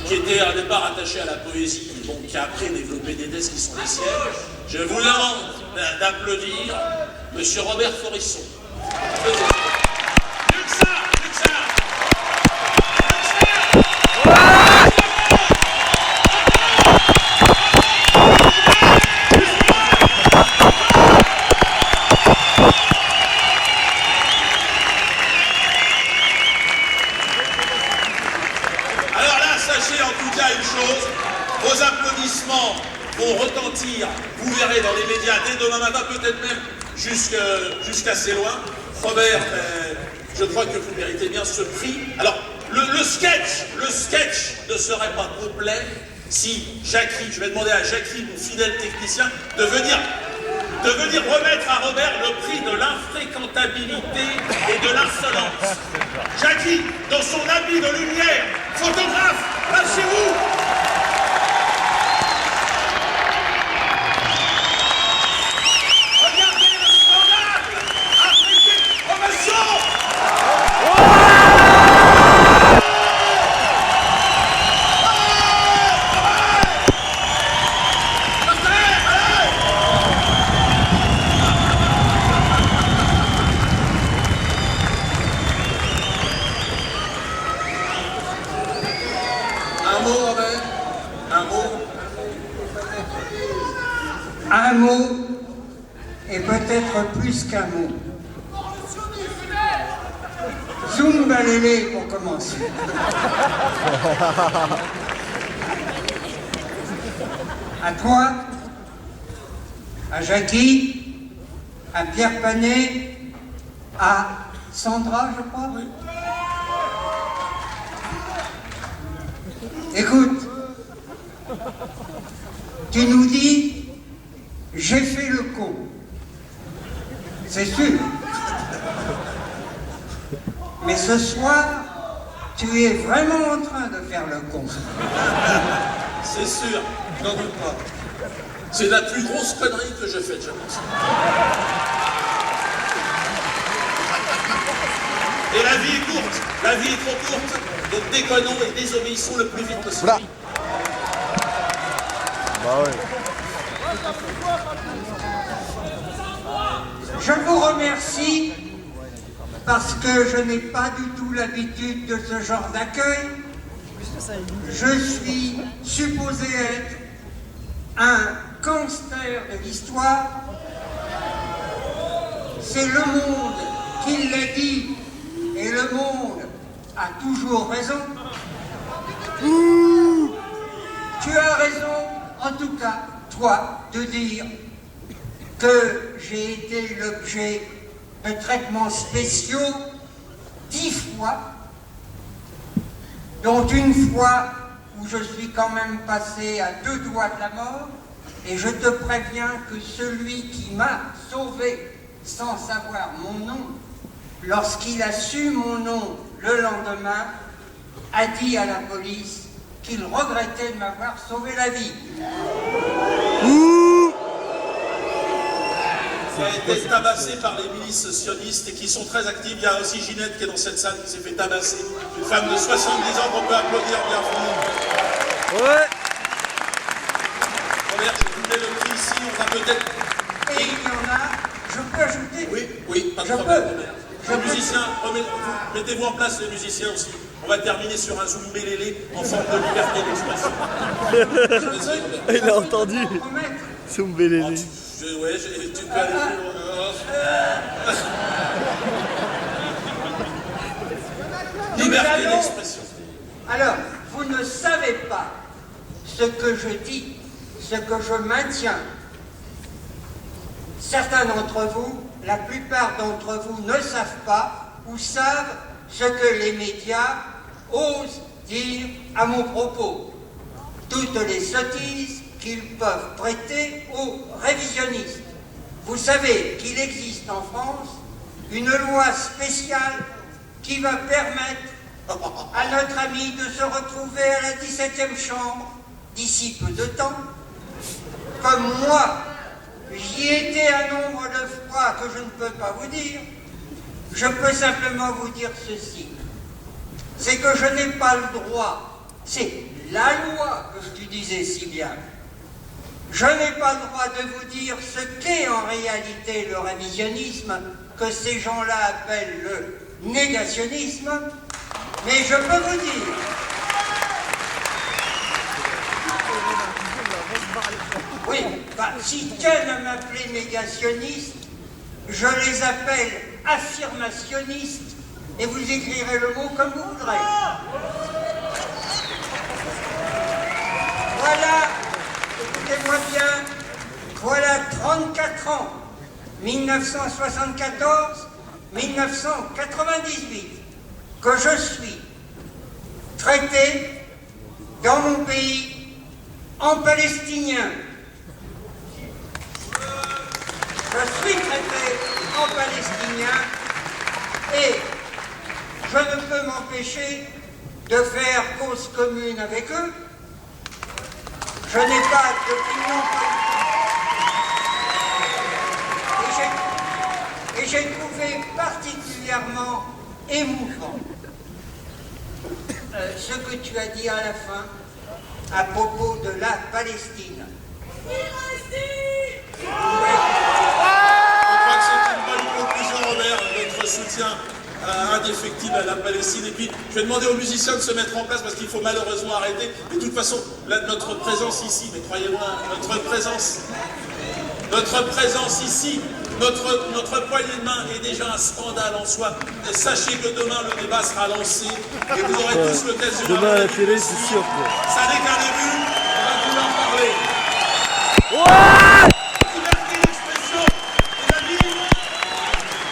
qui était à départ attaché à la poésie, bon, qui a après développé des thèses qui sont les siennes. Je vous demande d'applaudir Monsieur Robert Forisson. Vont retentir, vous verrez dans les médias dès demain matin, peut-être même jusqu'assez loin. Robert, je crois que vous méritez bien ce prix. Alors, le sketch ne serait pas complet si Jackie, je vais demander à Jackie, mon fidèle technicien, de venir remettre à Robert le prix de l'infréquentabilité et de l'insolence. Jackie, dans son habit de lumière, photographe, lâchez-vous. Un mot et peut-être plus qu'un mot. Zumbalélé pour commencer. À toi, à Jackie, à Pierre Panet, à Sandra, je crois. Oui. Écoute, tu nous dis j'ai fait le con. C'est sûr. Mais ce soir, tu es vraiment en train de faire le con. C'est sûr, n'en doute pas. C'est la plus grosse connerie que je fais, je pense. Et la vie est courte, la vie est trop courte, donc déconnons et désobéissons le plus vite possible. Voilà. Bah ouais. Je vous remercie parce que je n'ai pas du tout l'habitude de ce genre d'accueil. Je suis supposé être un gangster de l'histoire. C'est le monde qui l'a dit et le monde a toujours raison. Tu as raison, en tout cas, toi, de dire que j'ai été l'objet de traitements spéciaux 10 fois, dont une fois où je suis quand même passé à 2 doigts de la mort, et je te préviens que celui qui m'a sauvé sans savoir mon nom, lorsqu'il a su mon nom le lendemain, a dit à la police qu'il regrettait de m'avoir sauvé la vie. Qui a été tabassé par les milices sionistes et qui sont très actives. Il y a aussi Ginette qui est dans cette salle qui s'est fait tabasser. Une femme de 70 ans qu'on peut applaudir bien fort. Ouais. Robert, je vous mets le prix ici, on va peut-être... Et il y en a, je peux ajouter. Oui, pas de problème, Robert. Les musiciens, mettez-vous en place les musiciens aussi. On va terminer sur un Zoumbélélé en forme de liberté d'expression. Il a entendu. Zoumbélélé. Ouais, tu peux aller plus loin. Liberté d'expression. Alors, vous ne savez pas ce que je dis, ce que je maintiens. Certains d'entre vous, la plupart d'entre vous ne savent pas ou savent ce que les médias osent dire à mon propos. Toutes les sottises qu'ils peuvent prêter aux révisionnistes. Vous savez qu'il existe en France une loi spéciale qui va permettre à notre ami de se retrouver à la 17e chambre d'ici peu de temps. Comme moi, j'y étais un nombre de fois que je ne peux pas vous dire, je peux simplement vous dire ceci. C'est que je n'ai pas le droit C'est la loi, comme tu disais si bien. Je n'ai pas le droit de vous dire ce qu'est en réalité le révisionnisme, que ces gens-là appellent le négationnisme, mais je peux vous dire oui, si tiennent à m'appeler négationniste, je les appelle affirmationnistes, et vous écrirez le mot comme vous voudrez. Voilà, écoutez-moi bien, voilà 34 ans, 1974-1998, que je suis traité dans mon pays en palestinien. Je suis traité en palestinien et je ne peux m'empêcher de faire cause commune avec eux. Je n'ai pas d'opinion politique. Et j'ai trouvé particulièrement émouvant ce que tu as dit à la fin à propos de la Palestine. Je crois que c'est une bonne conclusion, Robert, notre soutien indéfectible à la Palestine. Et puis, je vais demander aux musiciens de se mettre en place parce qu'il faut malheureusement arrêter. Et de toute façon, là, notre présence ici, mais croyez-moi, notre présence ici, notre poignée de main est déjà un scandale en soi. Et sachez que demain, le débat sera lancé et vous aurez tous l'occasion de demain à la télé, c'est sûr. Ça n'est qu'un début, on va pouvoir parler. Ouais.